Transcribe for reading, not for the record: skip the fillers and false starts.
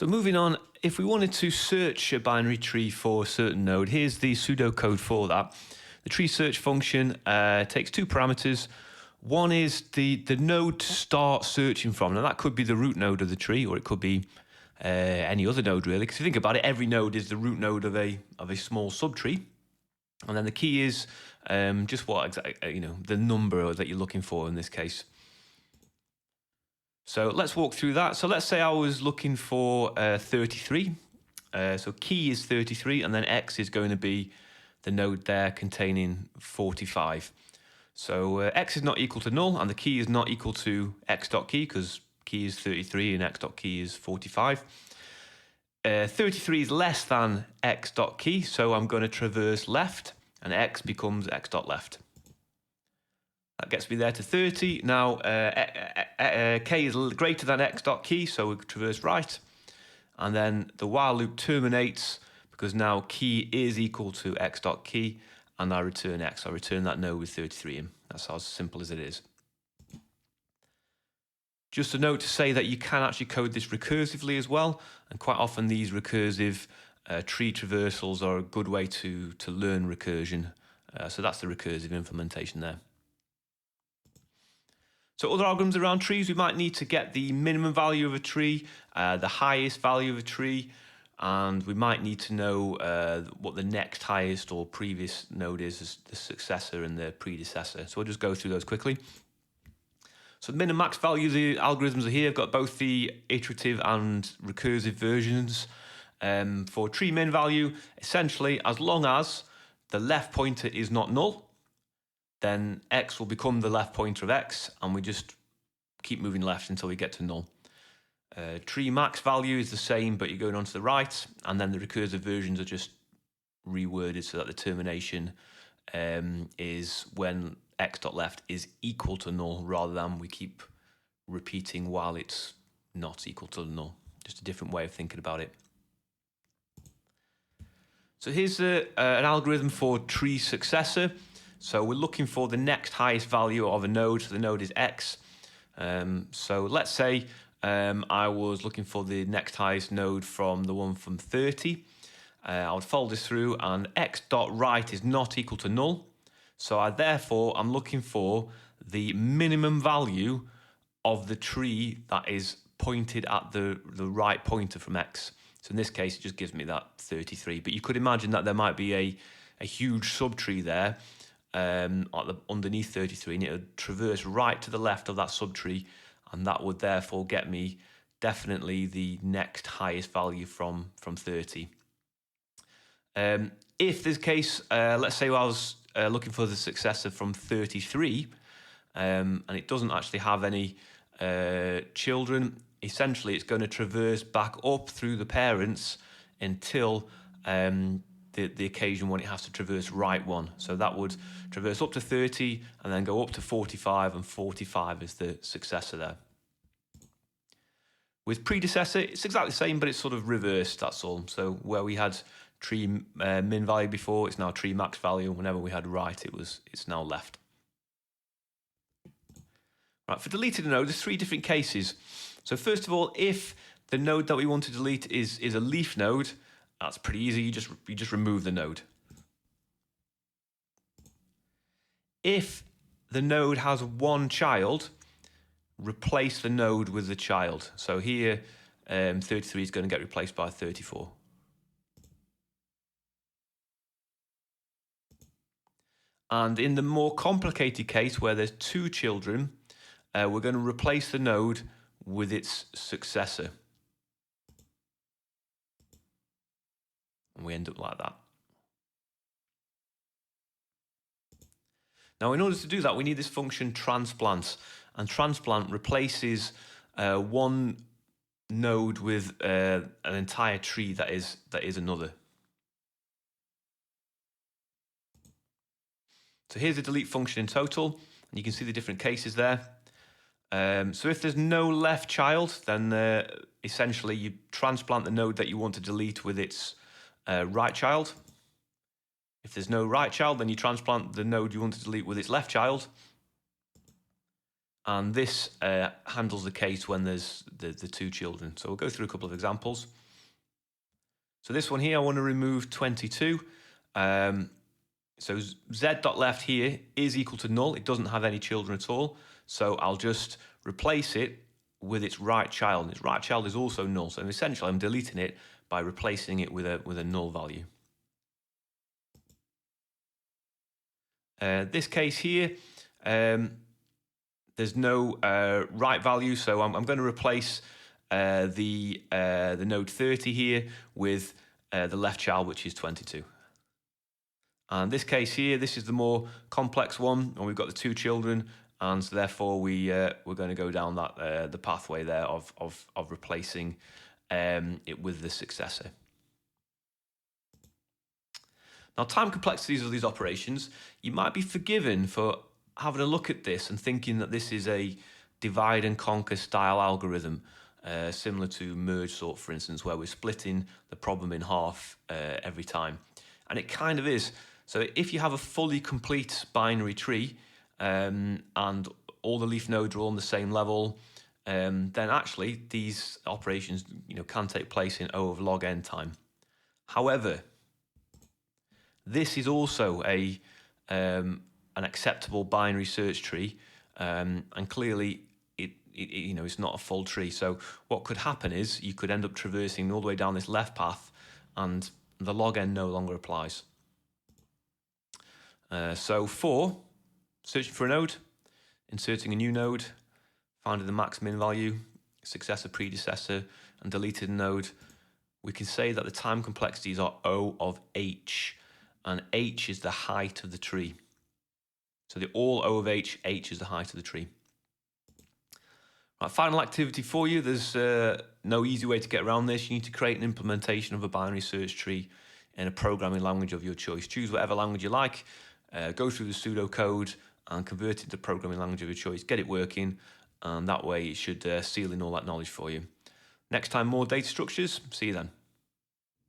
So moving on, if we wanted to search a binary tree for a certain node, here's the pseudocode for that. The tree search function takes two parameters. One is the node to start searching from. Now that could be the root node of the tree, or it could be any other node really. Because if you think about it, every node is the root node of a small subtree. And then the key is just what exactly, the number that you're looking for in this case. So let's walk through that. So let's say I was looking for 33. So key is 33, and then X is going to be the node there containing 45. So X is not equal to null, and the key is not equal to X.key, because key is 33 and X.key is 45. 33 is less than X.key, so I'm going to traverse left, and X becomes X.left. That gets me there to 30. Now, K is greater than X.key, so we traverse right. And then the while loop terminates because now key is equal to X.key, and I return X. I return that node with 33 in. That's as simple as it is. Just a note to say that you can actually code this recursively as well, and quite often these recursive tree traversals are a good way to learn recursion. So that's the recursive implementation there. So other algorithms around trees, we might need to get the minimum value of a tree, the highest value of a tree, and we might need to know what the next highest or previous node is, the successor and the predecessor. So we'll just go through those quickly. So the min and max value, the algorithms are here. I've got both the iterative and recursive versions. For tree min value, essentially, as long as the left pointer is not null, then X will become the left pointer of X, and we just keep moving left until we get to null. Tree max value is the same, but you're going on to the right, and then the recursive versions are just reworded so that the termination is when X.left is equal to null, rather than we keep repeating while it's not equal to null. Just a different way of thinking about it. So here's an algorithm for tree successor. So we're looking for the next highest value of a node. So the node is X. So let's say I was looking for the next highest node from the one from 30. I would follow this through, and X.right is not equal to null. So I'm looking for the minimum value of the tree that is pointed at the right pointer from X. So in this case, it just gives me that 33. But you could imagine that there might be a huge subtree there underneath 33, and it would traverse right to the left of that subtree, and that would therefore get me definitely the next highest value from 30. If this case, let's say I was looking for the successor from 33, and it doesn't actually have any children, essentially it's going to traverse back up through the parents until the occasion when it has to traverse right one. So that would traverse up to 30 and then go up to 45, and 45 is the successor there. With predecessor, it's exactly the same, but it's sort of reversed, that's all. So where we had tree min value before, it's now tree max value. Whenever we had right, it's now left. Right, for deleting a node, there's three different cases. So first of all, if the node that we want to delete is a leaf node, that's pretty easy. You just remove the node. If the node has one child, replace the node with the child. So here, 33 is going to get replaced by 34. And in the more complicated case where there's two children, we're going to replace the node with its successor. And we end up like that. Now, in order to do that, we need this function transplant. And transplant replaces one node with an entire tree that is another. So here's the delete function in total, and you can see the different cases there. So if there's no left child, then essentially you transplant the node that you want to delete with its right child. If there's no right child, then you transplant the node you want to delete with its left child. And this handles the case when there's the two children. So we'll go through a couple of examples. So this one here, I want to remove 22. So z.left here is equal to null. It doesn't have any children at all. So I'll just replace it with its right child. And its right child is also null. So essentially, I'm deleting it by replacing it with a null value. This case here, there's no right value, so I'm going to replace the node 30 here with the left child, which is 22. And this case here, this is the more complex one, and we've got the two children, and so therefore we're going to go down that the pathway there of replacing it with the successor. Now, time complexities of these operations, you might be forgiven for having a look at this and thinking that this is a divide and conquer style algorithm, similar to merge sort, for instance, where we're splitting the problem in half every time. And it kind of is. So if you have a fully complete binary tree and all the leaf nodes are all on the same level, then actually these operations can take place in O of log n time. However, this is also an acceptable binary search tree, and clearly it's not a full tree. So what could happen is you could end up traversing all the way down this left path, and the log n no longer applies. So for searching for a node, inserting a new node, finding the max min value, successor predecessor, and deleted a node, we can say that the time complexities are O of h, and h is the height of the tree. So all O of h is the height of the tree. Right, final activity for you. There's no easy way to get around this. You need to create an implementation of a binary search tree in a programming language of your choice. Choose whatever language you like, go through the pseudocode and convert it to programming language of your choice. Get it working, and that way it should seal in all that knowledge for you. Next time, more data structures. See you then.